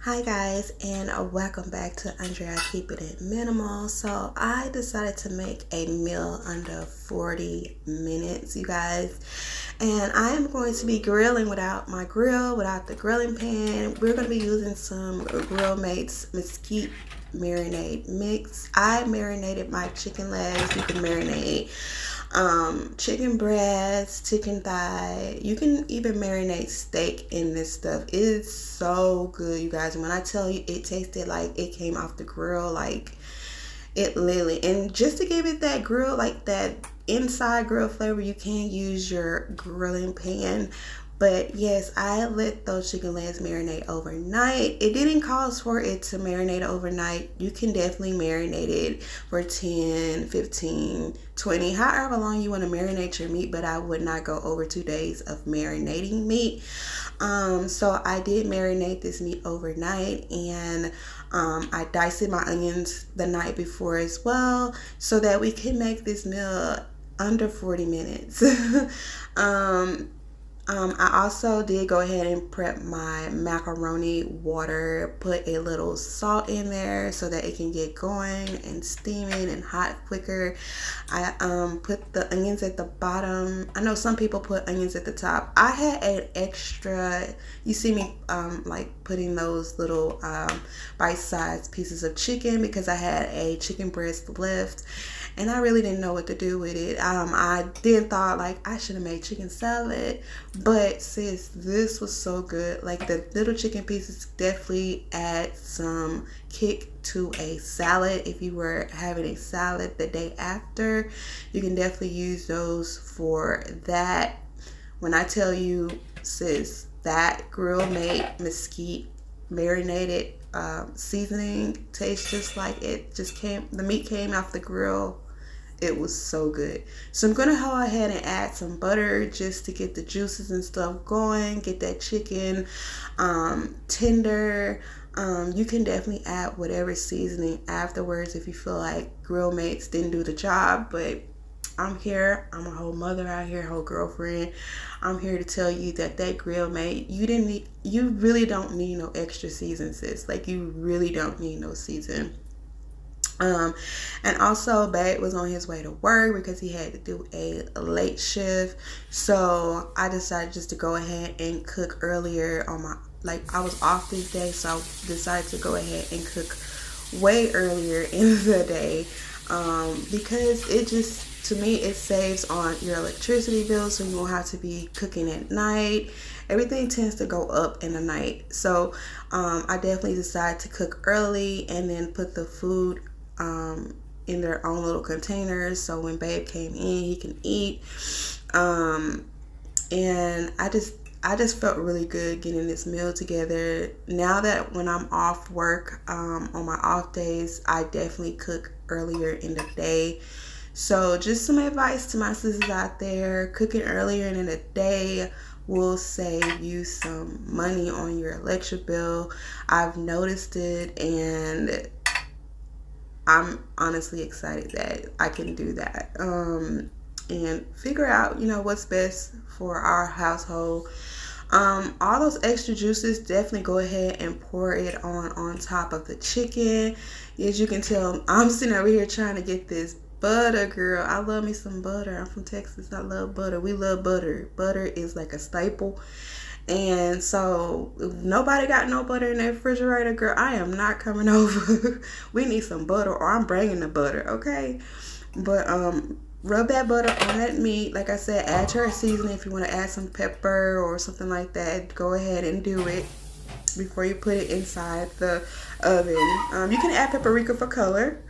Hi guys, and welcome back to Andrea Keep It at Minimal. So I decided to make a meal under 40 minutes, you guys. And I am going to be grilling without my grill, without the grilling pan. We're going to be using some Grill Mates Mesquite Marinade mix. I marinated my chicken legs. You can marinate chicken breast, chicken thigh. You can even marinate steak in this stuff. It is so good, you guys. When I tell you, it tasted like it came off the grill, like it literally. And just to give it that grill, like that inside grill flavor, you can use your grilling pan. But yes, I let those chicken legs marinate overnight. It didn't cause for it to marinate overnight. You can definitely marinate it for 10, 15, 20, however long you want to marinate your meat, but I would not go over 2 days of marinating meat. So I did marinate this meat overnight, and I diced my onions the night before as well, so that we can make this meal under 40 minutes. I also did go ahead and prep my macaroni water, put a little salt in there so that it can get going and steaming and hot quicker. I put the onions at the bottom. I know some people put onions at the top. I had an extra, you see me like putting those little bite-sized pieces of chicken because I had a chicken breast left. And I really didn't know what to do with it. I then thought like I should have made chicken salad, but sis, this was so good. Like the little chicken pieces definitely add some kick to a salad. If you were having a salad the day after, you can definitely use those for that. When I tell you, sis, that Grill Mate Mesquite marinated seasoning tastes just like it just came, the meat came off the grill. It was so good. So I'm gonna go ahead and add some butter just to get the juices and stuff going, get that chicken tender. You can definitely add whatever seasoning afterwards if you feel like Grill Mates didn't do the job, but I'm here. I'm a whole mother out here, whole girlfriend. I'm here to tell you that Grill Mate, you really don't need no extra season, sis. Like you really don't need no season. And also Babe was on his way to work because he had to do a late shift. So I decided just to go ahead and cook earlier on my, like I was off this day, so I decided to go ahead and cook way earlier in the day. Because it just, to me, it saves on your electricity bill, so you won't have to be cooking at night. Everything tends to go up in the night. So I definitely decided to cook early and then put the food in their own little containers, so when Babe came in, he can eat. And I just felt really good getting this meal together. Now that when I'm off work, on my off days, I definitely cook earlier in the day. So just some advice to my sisters out there: cooking earlier in the day will save you some money on your electric bill. I've noticed it, and I'm honestly excited that I can do that and figure out, what's best for our household. All those extra juices, definitely go ahead and pour it on top of the chicken. As you can tell, I'm sitting over here trying to get this butter, girl. I love me some butter. I'm from Texas. I love butter. We love butter. Butter is like a staple. And so if nobody got no butter in their refrigerator, girl, I am not coming over. We need some butter, or I'm bringing the butter, okay? But rub that butter on that meat. Like I said, add your seasoning. If you want to add some pepper or something like that, go ahead and do it before you put it inside the oven. You can add paprika for color,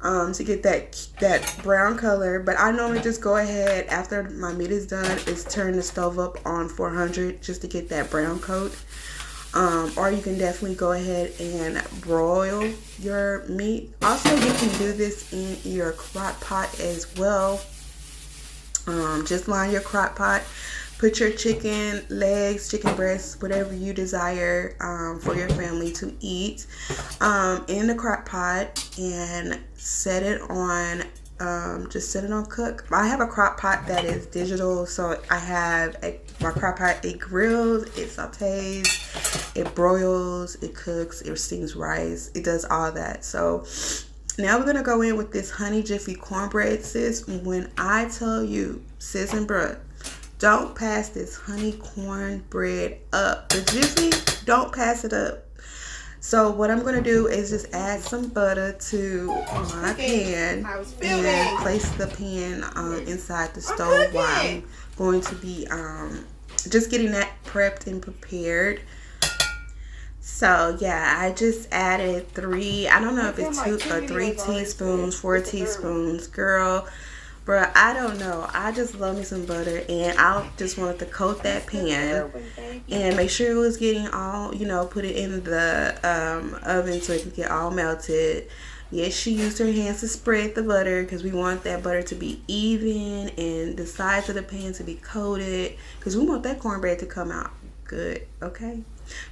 to get that brown color, but I normally just go ahead after my meat is done is turn the stove up on 400 just to get that brown coat. Or you can definitely go ahead and broil your meat. Also, you can do this in your crock pot as well. Just line your crock pot, put your chicken legs, chicken breasts, whatever you desire for your family to eat in the crock pot, and set it on just set it on cook. I have a crock pot that is digital, so I have my crock pot. It grills, it sautés, it broils, it cooks, it steams rice, it does all that. So now we're gonna go in with this honey jiffy cornbread, sis. When I tell you, sis and bruh, don't pass this honey cornbread up. The jiffy, don't pass it up. So what I'm going to do is just add some butter to my pan and place the pan inside the stove while I'm going to be just getting that prepped and prepared. So yeah, I just added 3, I don't know if it's 2 or 3 teaspoons, 4 teaspoons, girl. Bruh, I don't know. I just love me some butter, and I just wanted to coat that pan and make sure it was getting all, you know, put it in the oven so it can get all melted. Yes, she used her hands to spread the butter because we want that butter to be even and the sides of the pan to be coated because we want that cornbread to come out good, okay?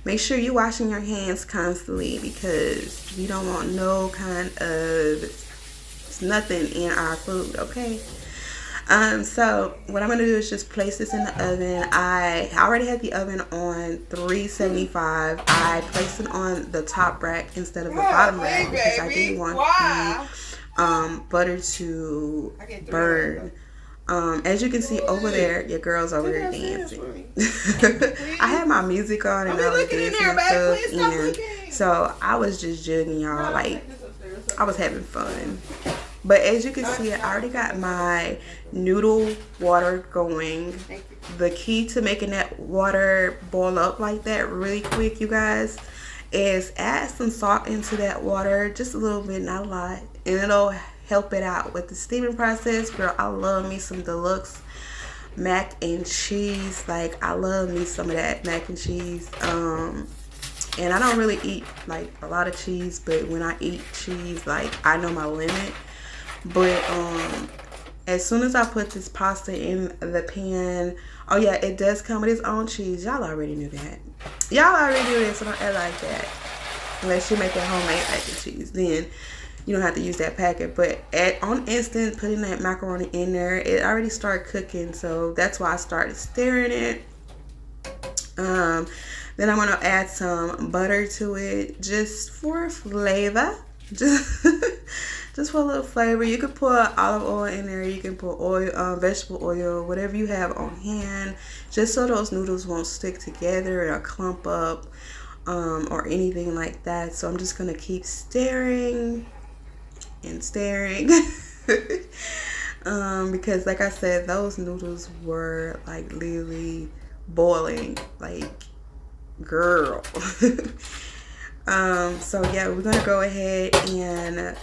Make sure you're washing your hands constantly because we don't want no kind of nothing in our food, okay? So what I'm gonna do is just place this in the oven. I already had the oven on 375. I placed it on the top rack instead of the bottom rack because I didn't want the butter to burn. As you can see over there, your girl's over there dancing. I had my music on and I was dancing and stuff, and so I was just jugging y'all, like I was having fun. But as you can see, I already got my noodle water going. The key to making that water boil up like that really quick, you guys, is add some salt into that water, just a little bit, not a lot, and it'll help it out with the steaming process. Girl, I love me some Deluxe Mac and Cheese. Like, I love me some of that mac and cheese. And I don't really eat like a lot of cheese, but when I eat cheese, like, I know my limit. But as soon as I put this pasta in the pan, oh yeah, it does come with its own cheese. Y'all already knew that. Y'all already knew this, so don't act like that. Unless you make that homemade mac and cheese, then you don't have to use that packet. But on instant, putting that macaroni in there, it already started cooking, so that's why I started stirring it. Then I'm gonna add some butter to it, just for flavor. Just for a little flavor. You could put olive oil in there. You can put oil, vegetable oil, whatever you have on hand, just so those noodles won't stick together or clump up or anything like that. So I'm just gonna keep stirring and staring because, like I said, those noodles were like literally boiling, like, girl. So yeah, we're gonna go ahead and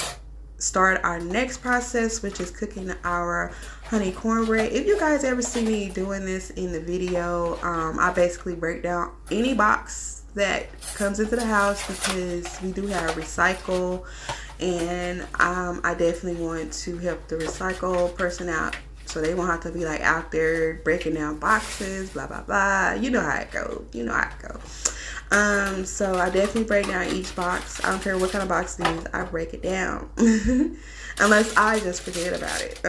start our next process, which is cooking our honey cornbread. If you guys ever see me doing this in the video, I basically break down any box that comes into the house because we do have recycle, and I definitely want to help the recycle person out so they won't have to be like out there breaking down boxes, blah blah blah. You know how it goes. You know how it goes. So I definitely break down each box. I don't care what kind of box it is, I break it down. Unless I just forget about it.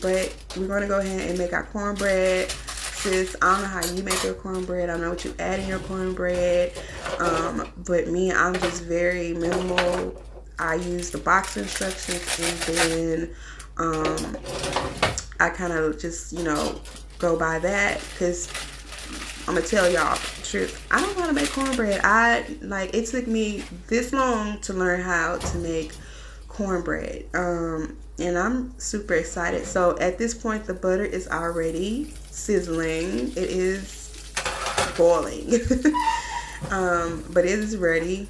But we're gonna go ahead and make our cornbread. Sis, I don't know how you make your cornbread. I don't know what you add in your cornbread. But me, I'm just very minimal. I use the box instructions, and then I kind of just, you know, go by that, because I'm gonna tell y'all the truth, I don't know how to make cornbread. It took me this long to learn how to make cornbread, and I'm super excited. So at this point, the butter is already sizzling. It is boiling. But it is ready.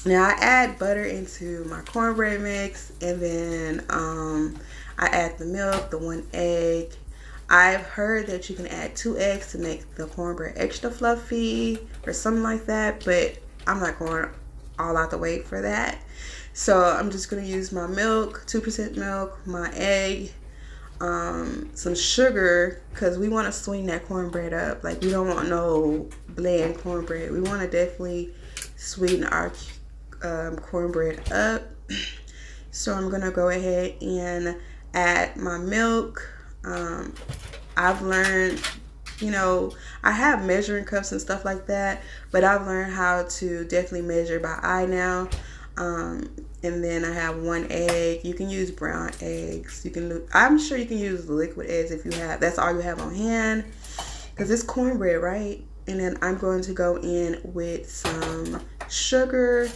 Now I add butter into my cornbread mix, and then I add the milk, the 1 egg. I've heard that you can add 2 eggs to make the cornbread extra fluffy or something like that, but I'm not going all out the way for that. So I'm just going to use my milk, 2% milk, my egg, some sugar, because we want to sweeten that cornbread up. Like, we don't want no bland cornbread. We want to definitely sweeten our cornbread up. So I'm gonna go ahead and add my milk. I've learned, you know, I have measuring cups and stuff like that, but I've learned how to definitely measure by eye now. And then I have 1 egg. You can use brown eggs. I'm sure you can use liquid eggs if you have. That's all you have on hand, because it's cornbread, right? And then I'm going to go in with some sugar.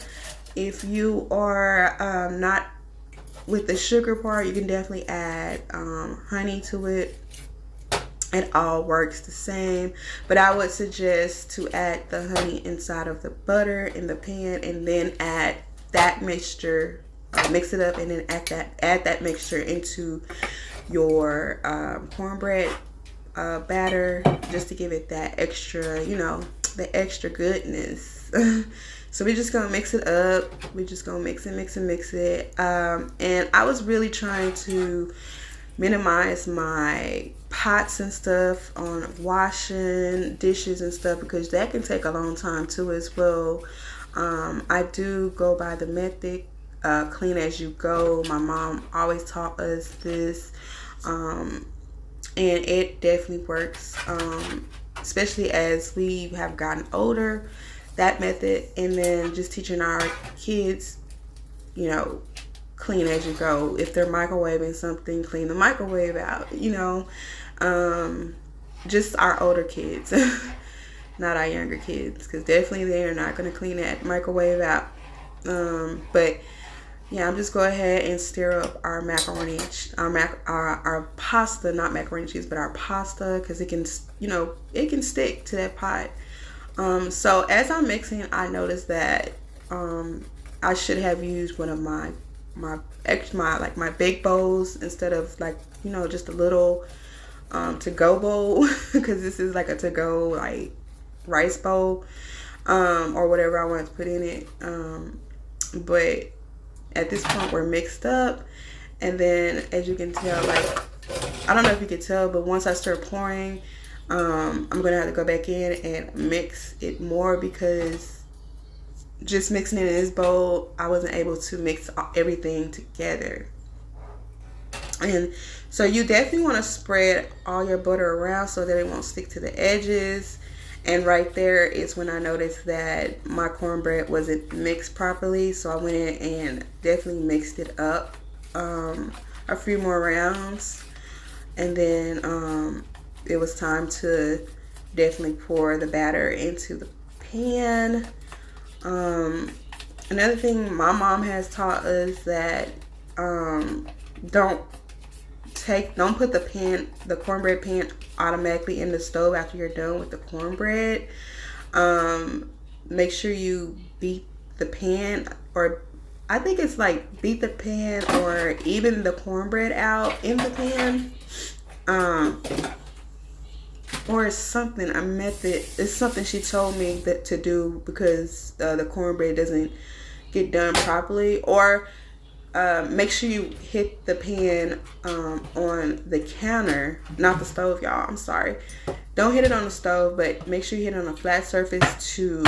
If you are not with the sugar part, you can definitely add honey to it. It all works the same, but I would suggest to add the honey inside of the butter in the pan, and then add that mixture, mix it up, and then add that mixture into your cornbread batter, just to give it that extra, you know, the extra goodness. So we're just gonna mix it up. We're just gonna mix it. And I was really trying to minimize my pots and stuff on washing dishes and stuff, because that can take a long time too as well. I do go by the method, clean as you go. My mom always taught us this, and it definitely works, especially as we have gotten older, that method. And then just teaching our kids, you know, clean as you go. If they're microwaving something, clean the microwave out, you know. Just our older kids, not our younger kids, because definitely they are not going to clean that microwave out. But yeah, I'm just go ahead and stir up our macaroni, our pasta, not macaroni and cheese, but our pasta, because it can, you know, it can stick to that pot. So as I'm mixing, I noticed that I should have used one of my big bowls instead of, like, you know, just a little to-go bowl, because this is like a to-go, like, rice bowl, or whatever I want to put in it. But at this point we're mixed up, and then as you can tell, like, I don't know if you can tell, but once I start pouring, I'm gonna have to go back in and mix it more, because just mixing it in this bowl, I wasn't able to mix everything together. And so you definitely want to spread all your butter around so that it won't stick to the edges. And right there is when I noticed that my cornbread wasn't mixed properly, so I went in and definitely mixed it up a few more rounds, and then it was time to definitely pour the batter into the pan. Another thing my mom has taught us that don't put the cornbread pan automatically in the stove after you're done with the cornbread. Make sure you beat the pan, or I think it's like beat the pan or even the cornbread out in the pan. Or something, a method. It's something she told me that to do, because the cornbread doesn't get done properly. Or make sure you hit the pan on the counter, not the stove, y'all. I'm sorry. Don't hit it on the stove, but make sure you hit it on a flat surface to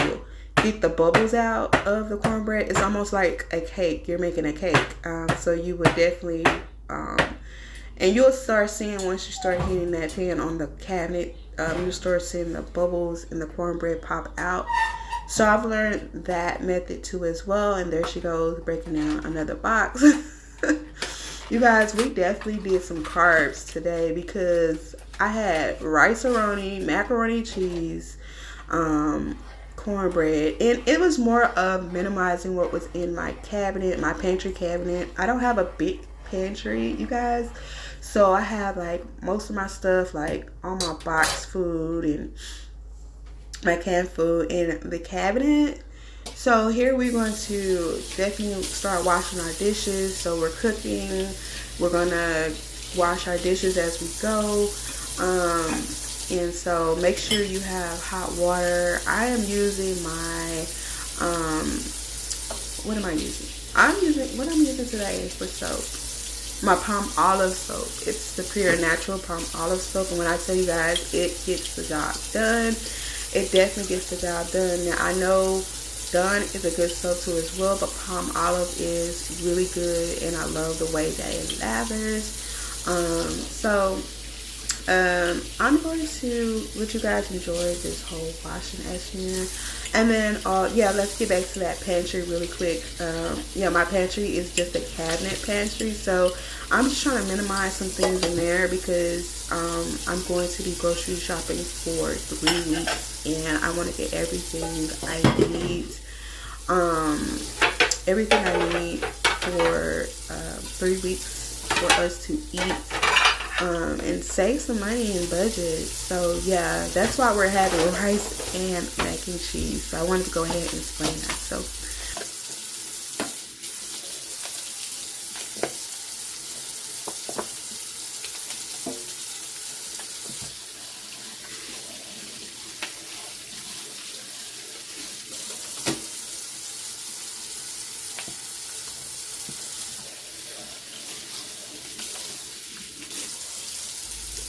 get the bubbles out of the cornbread. It's almost like a cake. You're making a cake. So you would definitely, and you'll start seeing, once you start hitting that pan on the cabinet, you'll start seeing the bubbles in the cornbread pop out. So I've learned that method too as well. And there she goes, breaking down another box. You guys, we definitely did some carbs today, because I had rice Roni, macaroni cheese, cornbread, and it was more of minimizing what was in my cabinet, my pantry cabinet. I don't have a big pantry, you guys, so I have like most of my stuff, like all my box food and my canned food in the cabinet. So here we're going to definitely start washing our dishes. So we're cooking, we're gonna wash our dishes as we go, and so make sure you have hot water. I am using my what am I using? What I'm using today for soap, my palm olive soap. It's the pure natural palm olive soap, and when I tell you guys, it gets the job done. It definitely gets the job done. Now I know Dawn is a good soap too as well, but palm olive is really good, and I love the way that it lathers. I'm going to let you guys enjoy this whole washing action, and then yeah, let's get back to that pantry really quick. Yeah, my pantry is just a cabinet pantry, so I'm just trying to minimize some things in there because I'm going to be grocery shopping for 3 weeks, and I want to get everything I need for 3 weeks for us to eat, and save some money and budget. So yeah, that's why we're having rice and mac and cheese. So I wanted to go ahead and explain that. So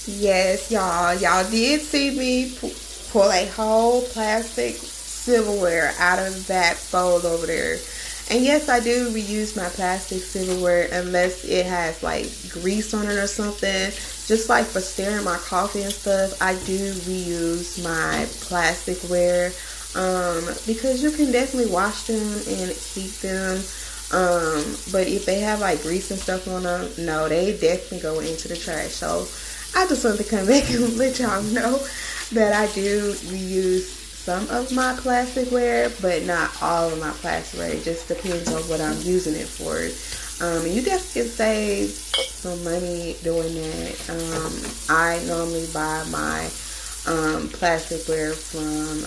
yes, y'all did see me pull a whole plastic silverware out of that bowl over there. And yes, I do reuse my plastic silverware unless it has like grease on it or something. Just like for stirring my coffee and stuff, I do reuse my plasticware, because you can definitely wash them and keep them. But if they have like grease and stuff on them, no, they definitely go into the trash. So I just wanted to come back and let y'all know that I do reuse some of my plasticware, but not all of my plasticware. It just depends on what I'm using it for. You definitely can save some money doing that. I normally buy my plasticware from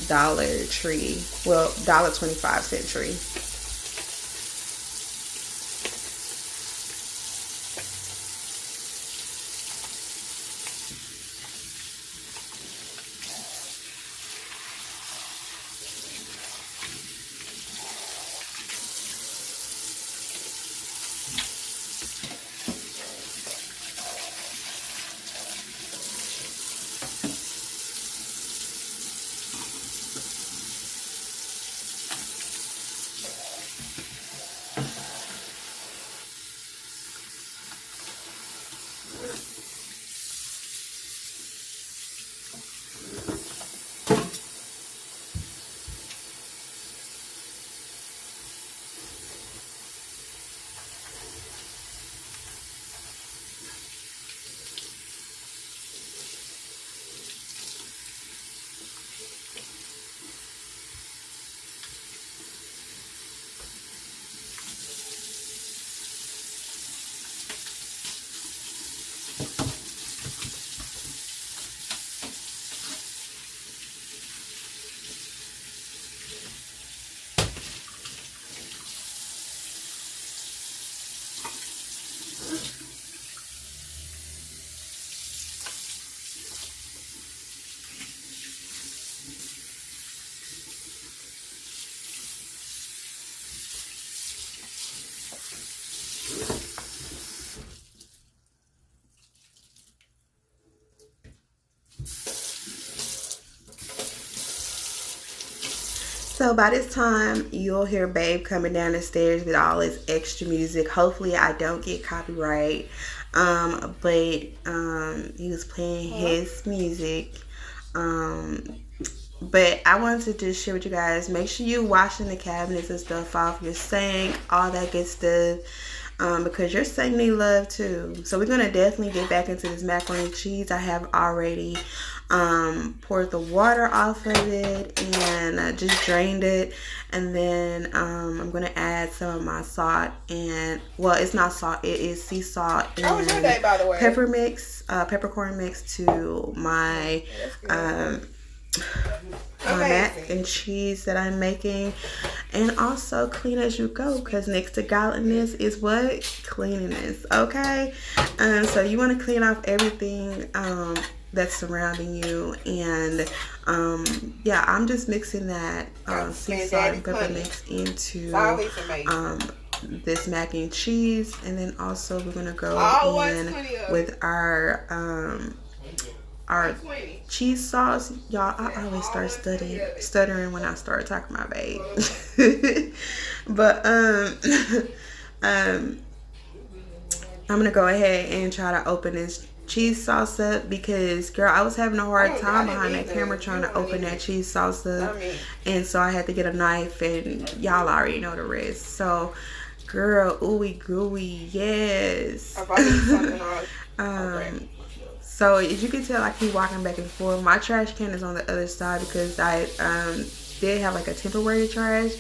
Dollar Tree. Well, $1.25 Tree. So by this time, you'll hear Babe coming down the stairs with all his extra music. Hopefully, I don't get copyright. But he was playing his music. But I wanted to just share with you guys. Make sure you're washing the cabinets and stuff off your sink, all that good stuff. Because your sink need love too. So we're gonna definitely get back into this macaroni and cheese. I have already poured the water off of it and just drained it, and then I'm gonna add some of my salt, and well, it's not salt, it is sea salt and how was your day, by the way? peppercorn mix to my mac and cheese that I'm making. And also clean as you go, because next to godliness is what? Cleanliness. Okay, so you want to clean off everything that's surrounding you. And yeah, I'm just mixing that sea salt and pepper mix into this mac and cheese. And then also we're gonna go in with our our cheese sauce. Y'all, I always start stuttering when I start talking my babe. But um I'm gonna go ahead and try to open this cheese sauce up because, girl, I was having a hard time behind that camera trying to open that cheese sauce up, and so I had to get a knife, and y'all already know the rest. So, girl, ooey gooey, yes. So as you can tell, I keep walking back and forth. My trash can is on the other side because I did have like a temporary trash.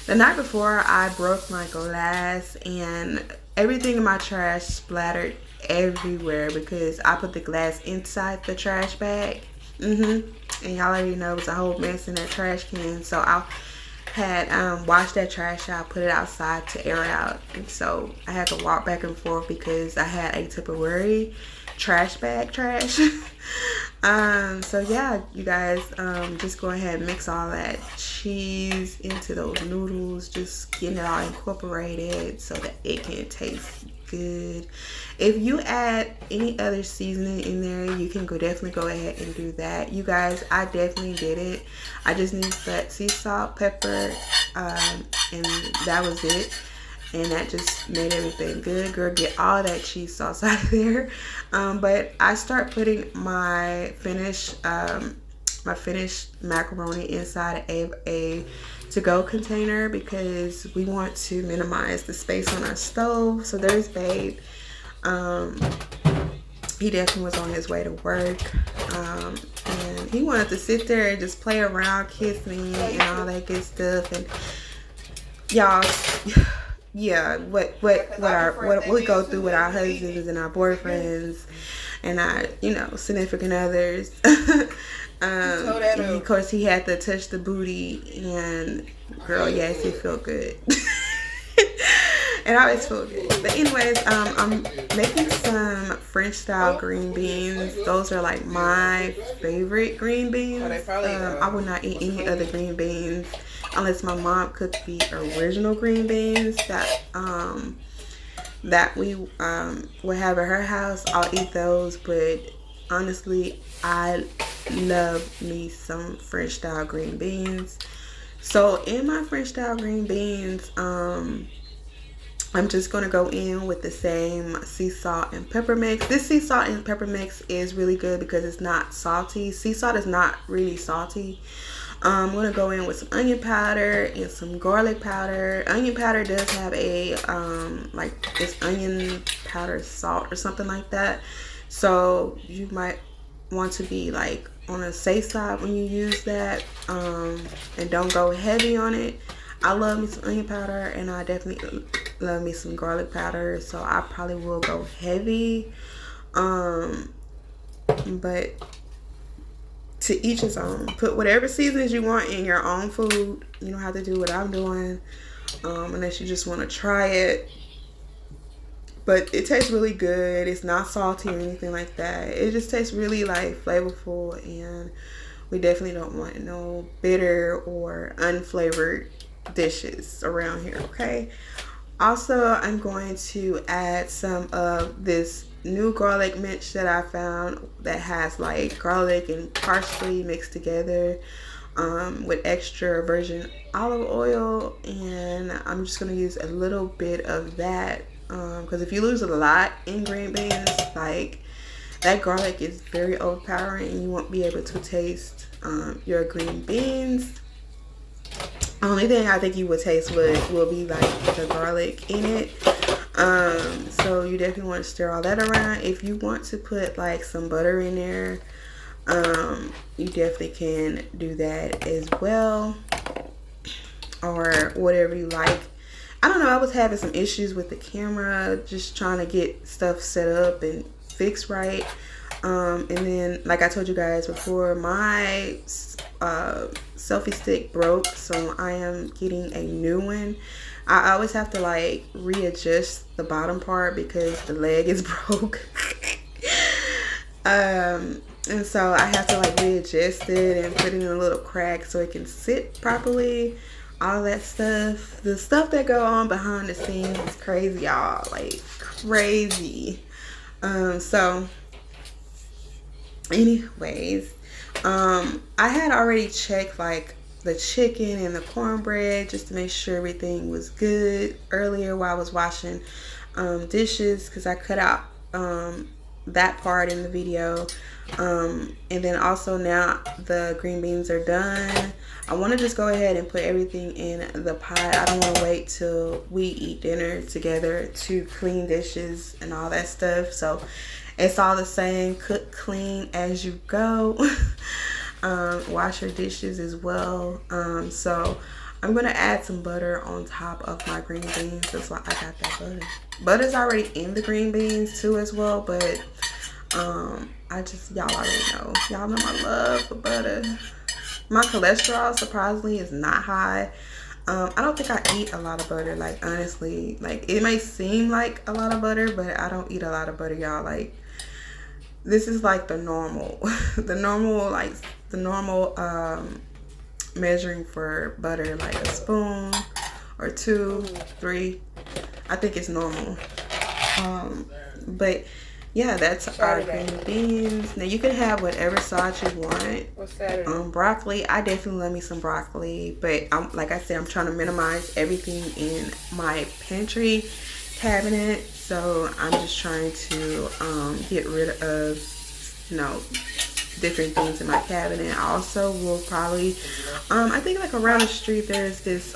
The night before, I broke my glass and everything in my trash splattered everywhere because I put the glass inside the trash bag. And y'all already know it was a whole mess in that trash can. So I had washed that trash out, put it outside to air it out. And so I had to walk back and forth because I had a temporary trash bag trash. So yeah, you guys, just go ahead and mix all that cheese into those noodles, just getting it all incorporated so that it can taste good. If you add any other seasoning in there, you can definitely go ahead and do that. You guys, I definitely did it. I just need that sea salt, pepper, and that was it. And that just made everything good. Girl, get all that cheese sauce out of there. But I start putting my finished macaroni inside a to-go container because we want to minimize the space on our stove. So there's Babe. He definitely was on his way to work. And he wanted to sit there and just play around, kiss me, and all that good stuff. And y'all, yeah, what we go through with our husbands and our boyfriends and our, significant others. And of course, he had to touch the booty, and girl, yes, it felt good. It always felt good. But anyways, I'm making some French style green beans. Those are like my favorite green beans. I would not eat any other green beans unless my mom cooked the original green beans that we would have at her house. I'll eat those, but honestly, I love me some French style green beans. So in my French style green beans, I'm just going to go in with the same sea salt and pepper mix. This sea salt and pepper mix is really good because it's not salty. Sea salt is not really salty. I'm going to go in with some onion powder and some garlic powder. Onion powder does have a, like this onion powder salt or something like that. So you might want to be like on a safe side when you use that, and don't go heavy on it. I love me some onion powder, and I definitely love me some garlic powder, so I probably will go heavy. But to each his own. Put whatever seasonings you want in your own food. You don't have to do what I'm doing, unless you just want to try it. But it tastes really good. It's not salty or anything like that. It just tastes really like flavorful, and we definitely don't want no bitter or unflavored dishes around here, okay? Also, I'm going to add some of this new garlic mince that I found that has like garlic and parsley mixed together, with extra virgin olive oil, and I'm just going to use a little bit of that, because if you lose a lot in green beans, like that garlic is very overpowering and you won't be able to taste your green beans. Only thing I think you would taste will be like the garlic in it. So you definitely want to stir all that around. If you want to put like some butter in there, you definitely can do that as well, or whatever you like. I don't know, I was having some issues with the camera, just trying to get stuff set up and fixed right. And then, like I told you guys before, my selfie stick broke, so I am getting a new one. I always have to like readjust the bottom part because the leg is broke. And so I have to like readjust it and put it in a little crack so it can sit properly. All that stuff, the stuff that go on behind the scenes is crazy, y'all, like crazy. So Anyways, I had already checked like the chicken and the cornbread just to make sure everything was good earlier while I was washing dishes, because I cut out that part in the video. And then also now the green beans are done. I want to just go ahead and put everything in the pot. I don't want to wait till we eat dinner together to clean dishes and all that stuff. So it's all the same, cook clean as you go. Wash your dishes as well. So I'm gonna add some butter on top of my green beans. That's why I got that butter. Butter's already in the green beans too as well, but I just, y'all already know. Y'all know my love for butter. My cholesterol surprisingly is not high. I don't think I eat a lot of butter, like honestly. Like it may seem like a lot of butter, but I don't eat a lot of butter, y'all. Like this is like the normal the normal measuring for butter, like a spoon or 2, 3. I think it's normal. But yeah, that's our green beans. Now you can have whatever sauce you want. What's Saturday? Broccoli. I definitely love me some broccoli, but like I said, I'm trying to minimize everything in my pantry cabinet. So I'm just trying to get rid of, you know, different things in my cabinet. I also will probably, I think like around the street there's this,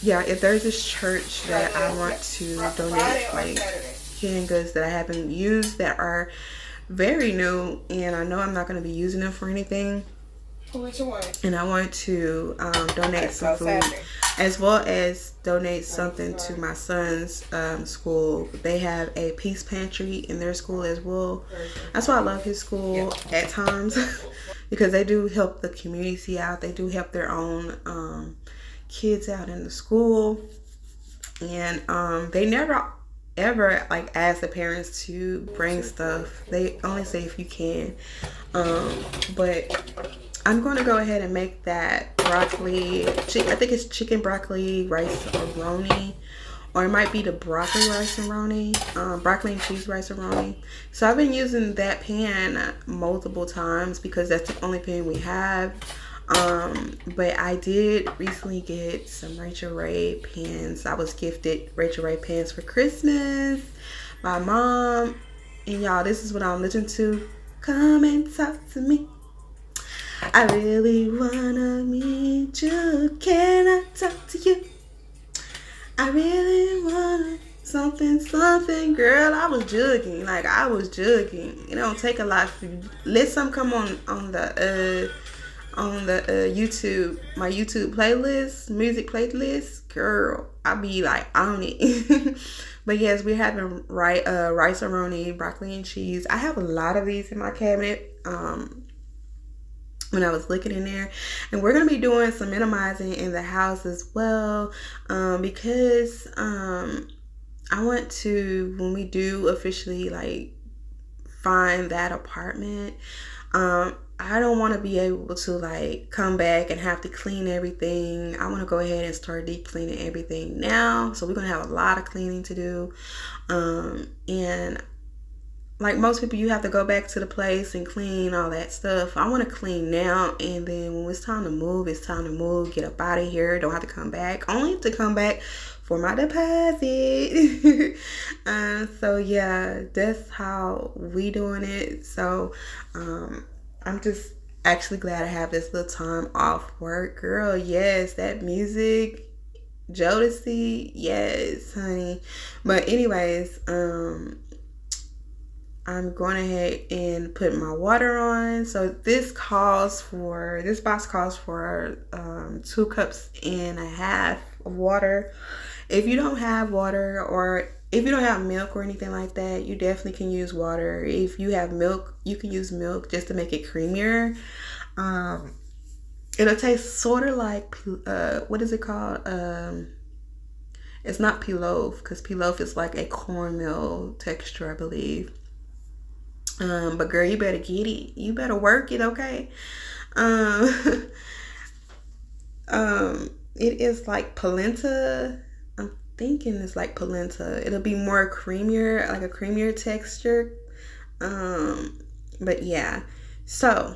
yeah, if there's this church that I want to donate like canned goods that I haven't used that are very new, and I know I'm not going to be using them for anything. And I want to donate some food, as well as donate something to my son's school. They have a peace pantry in their school as well. That's why I love his school at times, because they do help the community out. They do help their own kids out in the school, and they never ever like ask the parents to bring stuff. They only say if you can. But I'm going to go ahead and make that broccoli, I think it's chicken broccoli rice or Roni, or it might be the broccoli rice and Roni, broccoli and cheese rice and Roni. So I've been using that pan multiple times because that's the only pan we have. But I did recently get some Rachel Ray pans. I was gifted Rachel Ray pans for Christmas by mom. And y'all, this is what I'm listening to. Come and talk to me. I really wanna meet you. Can I talk to you? I really wanna something. Girl, I was jugging. Like I was jugging. It don't take a lot for you. Let some come on the YouTube, my YouTube playlist, music playlist. Girl, I be like on it. But yes, we're having rice and Roni, broccoli and cheese. I have a lot of these in my cabinet. When I was looking in there, and we're gonna be doing some minimizing in the house as well, because I want to, when we do officially like find that apartment, I don't want to be able to like come back and have to clean everything. I want to go ahead and start deep cleaning everything now. So we're gonna have a lot of cleaning to do, and like most people, you have to go back to the place and clean all that stuff. I want to clean now, and then when it's time to move, it's time to move. Get up out of here. Don't have to come back. Only to come back for my deposit. So yeah, that's how we doing it. So I'm just actually glad I have this little time off work. Girl, yes, that music, Jodeci, yes, honey. But anyways, I'm going ahead and put my water on. So this box calls for 2.5 cups of water. If you don't have water, or if you don't have milk or anything like that, you definitely can use water. If you have milk, you can use milk just to make it creamier. It'll taste sort of like, what is it called? It's not pilaf, because pilaf is like a cornmeal texture, I believe. But girl, you better get it. You better work it, okay? It is like polenta. I'm thinking it's like polenta. It'll be more creamier, like a creamier texture. But yeah, so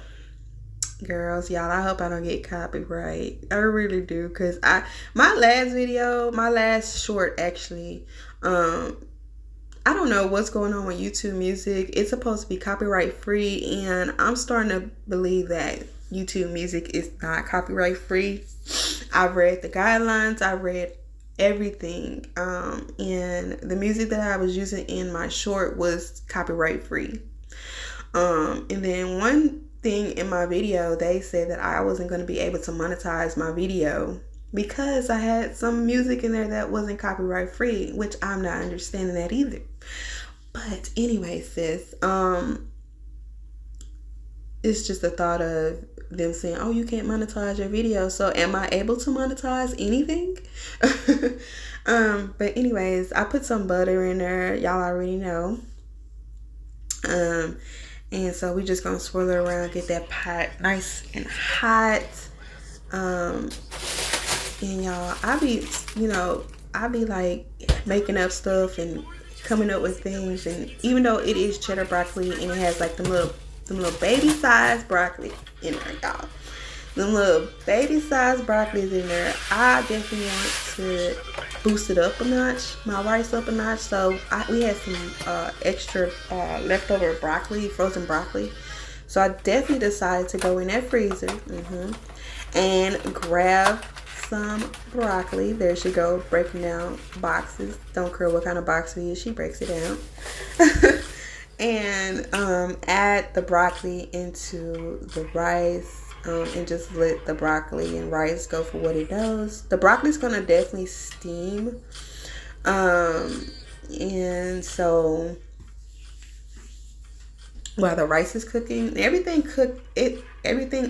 girls, y'all, I hope I don't get copyright. I really do, because my last short actually, I don't know what's going on with YouTube Music. It's supposed to be copyright free, and I'm starting to believe that YouTube Music is not copyright free. I've read the guidelines, I read everything, and the music that I was using in my short was copyright free. And then one thing in my video, they said that I wasn't going to be able to monetize my video because I had some music in there that wasn't copyright free, which I'm not understanding that either. But anyway, sis, it's just the thought of them saying, oh, you can't monetize your video. So am I able to monetize anything? But anyways, I put some butter in there. Y'all already know. And so we just gonna swirl it around, get that pot nice and hot. And y'all, I be like making up stuff and coming up with things, and even though it is cheddar broccoli and it has like them little baby sized broccoli in there, y'all. Them little baby sized broccolis in there, I definitely want to boost it up a notch, my rice up a notch. So we had some extra leftover broccoli, frozen broccoli. So I definitely decided to go in that freezer and grab some broccoli. There she go, breaking down boxes. Don't care what kind of box it is, she breaks it down. And add the broccoli into the rice. And just let the broccoli and rice go for what it does. The broccoli's gonna definitely steam. And so while the rice is cooking, everything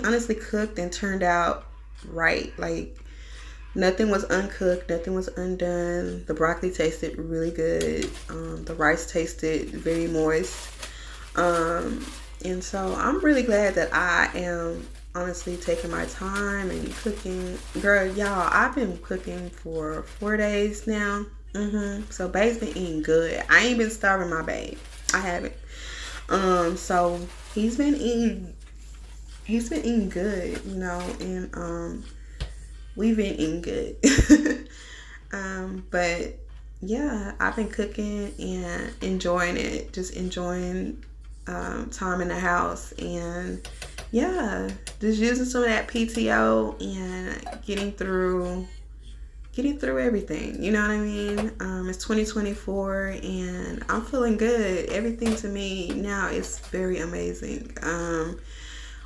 honestly cooked and turned out right. Like nothing was uncooked, nothing was undone. The broccoli tasted really good. The rice tasted very moist. And so I'm really glad that I am honestly taking my time and cooking. Girl, y'all, I've been cooking for 4 days now. So babe's been eating good. I ain't been starving my babe. I haven't. So he's been eating good, you know, and we've been eating good. But yeah, I've been cooking and enjoying it, just enjoying time in the house, and yeah, just using some of that PTO and getting through everything, you know what I mean? It's 2024 and I'm feeling good. Everything to me now is very amazing.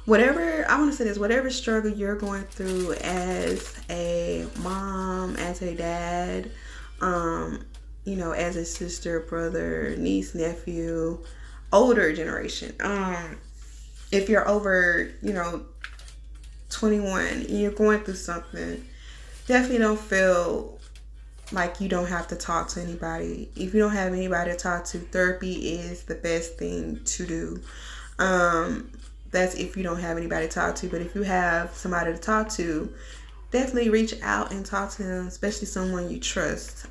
Whatever struggle you're going through as a mom, as a dad, you know, as a sister, brother, niece, nephew, older generation, if you're over, you know, 21 and you're going through something, definitely don't feel like you don't have to talk to anybody. If you don't have anybody to talk to, therapy is the best thing to do. That's if you don't have anybody to talk to. But if you have somebody to talk to, definitely reach out and talk to them, especially someone you trust.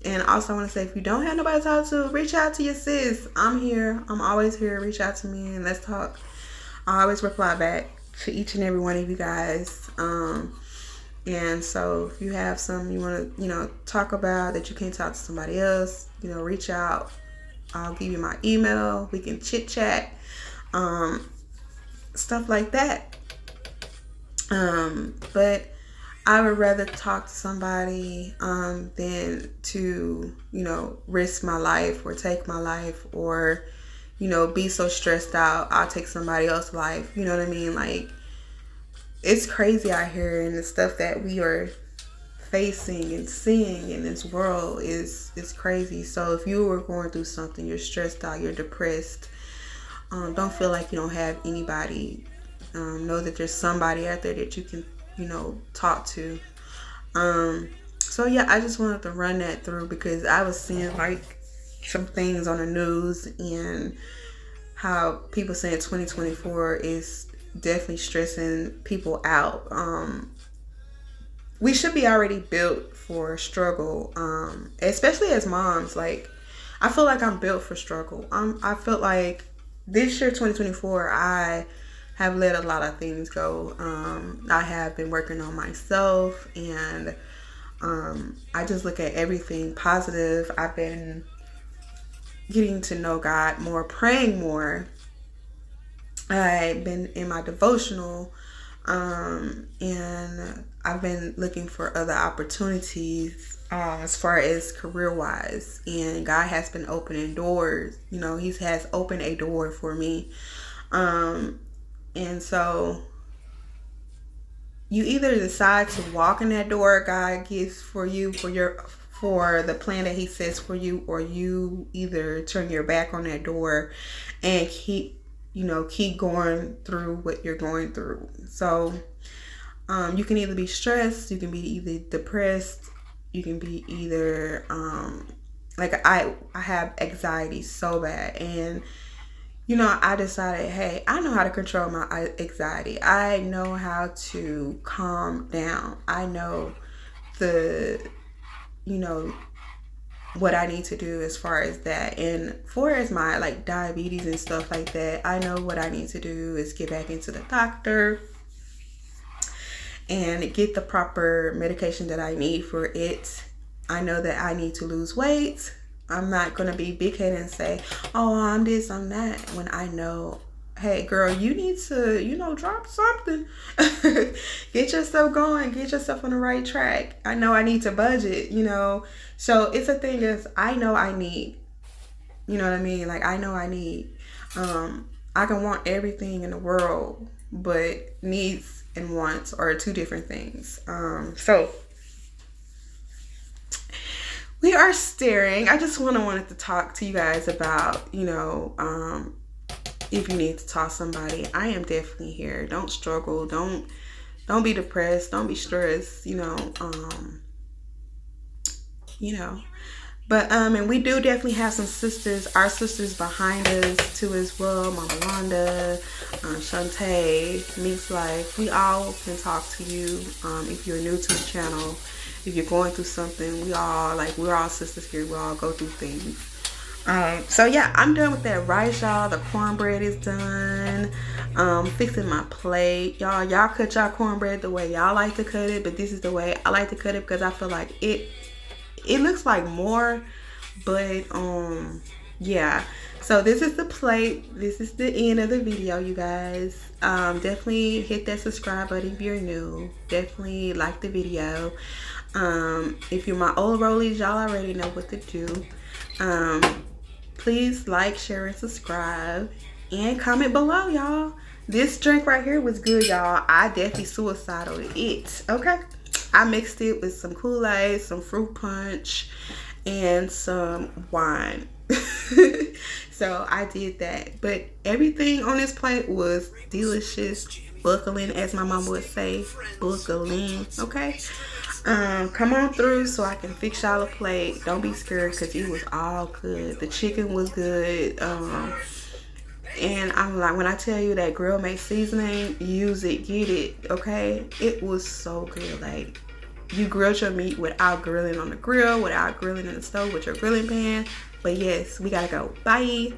And also I want to say, if you don't have nobody to talk to, reach out to your sis. I'm here. I'm always here. Reach out to me and let's talk. I always reply back to each and every one of you guys. And so if you have something you want to, you know, talk about that you can't talk to somebody else, you know, reach out. I'll give you my email. We can chit chat. Stuff like that. But I would rather talk to somebody than to, you know, risk my life or take my life or, you know, be so stressed out I'll take somebody else's life. You know what I mean? Like, it's crazy out here, and the stuff that we are facing and seeing in this world is crazy. So if you were going through something, you're stressed out, you're depressed, don't feel like you don't have anybody. Know that there's somebody out there that you can, you know, talk to. So yeah, I just wanted to run that through because I was seeing like some things on the news and how people saying 2024 is definitely stressing people out. We should be already built for struggle, especially as moms. Like, I feel like I'm built for struggle. I feel like this year 2024, I have let a lot of things go. I have been working on myself, and I just look at everything positive. I've been getting to know God more, praying more. I've been in my devotional, and I've been looking for other opportunities as far as career wise, and God has been opening doors. He has opened a door for me, and so you either decide to walk in that door God gives for you, for the plan that He says for you, or you either turn your back on that door and keep going through what you're going through. So you can either be stressed, you can be either depressed, you can be either like I have anxiety so bad, and I decided, hey, I know how to control my anxiety. I know how to calm down. I know what I need to do as far as that. And for as my like diabetes and stuff like that, I know what I need to do is get back into the doctor and get the proper medication that I need for it. I know that I need to lose weight. I'm not going to be big-headed and say, oh, I'm this, I'm that, when I know, hey, girl, you need to, drop something. Get yourself going. Get yourself on the right track. I know I need to budget, So it's a thing is I know I need. You know what I mean? Like, I know I need. I can want everything in the world, but needs and wants are two different things. So we are staring. I just wanted to talk to you guys about, if you need to talk to somebody, I am definitely here. Don't struggle. Don't be depressed. Don't be stressed. But and we do definitely have some sisters, our sisters behind us too as well. Mama Wanda, Shantae, Meeks Life. We all can talk to you. If you're new to the channel, if you're going through something, we're all sisters here. We all go through things. So yeah, I'm done with that rice, y'all. The cornbread is done. Fixing my plate, y'all cut y'all cornbread the way y'all like to cut it, but this is the way I like to cut it because I feel like it looks like more, but yeah. So this is the plate. This is the end of the video, you guys. Definitely hit that subscribe button if you're new. Definitely like the video. If you're my old rollies, y'all already know what to do. Please like, share, and subscribe, and comment below, y'all. This drink right here was good, y'all. I definitely suicidal it. Okay, I mixed it with some Kool-Aid, some fruit punch, and some wine. So I did that, but everything on this plate was delicious. Buckling, as my mom would say, buckling. Okay. Come on through so I can fix y'all a plate. Don't be scared because it was all good. The chicken was good. And I'm like, when I tell you that Grill Mates seasoning, use it, get it, okay? It was so good. Like, you grilled your meat without grilling on the grill, without grilling in the stove with your grilling pan. But yes, we gotta go. Bye.